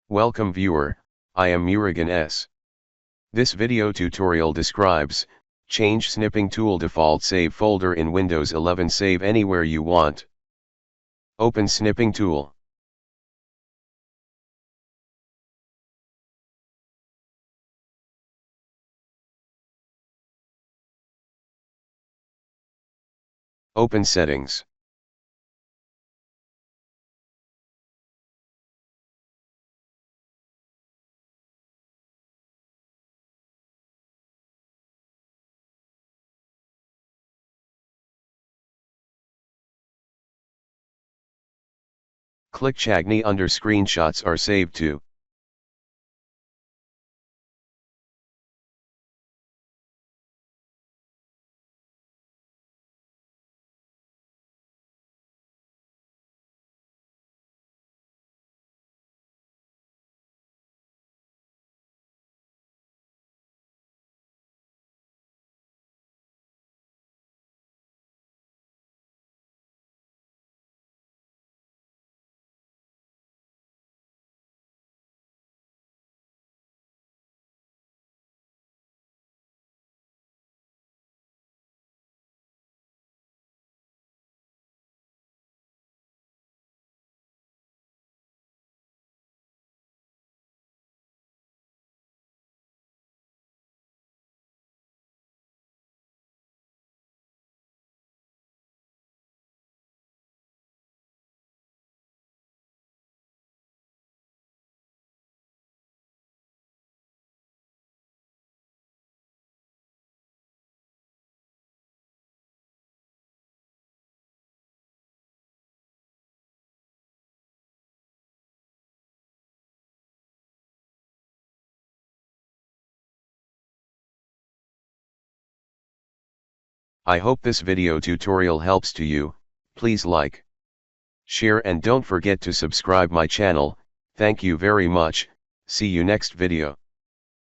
Welcome viewer, I am Murugan S. This video tutorial describes, change Snipping Tool default save folder in Windows 11. Save anywhere you want. Open Snipping Tool. Open Settings. Click Chagni under Screenshots are saved to. I hope this video tutorial helps to you. Please like, share and don't forget to subscribe my channel. Thank you very much. See you next video.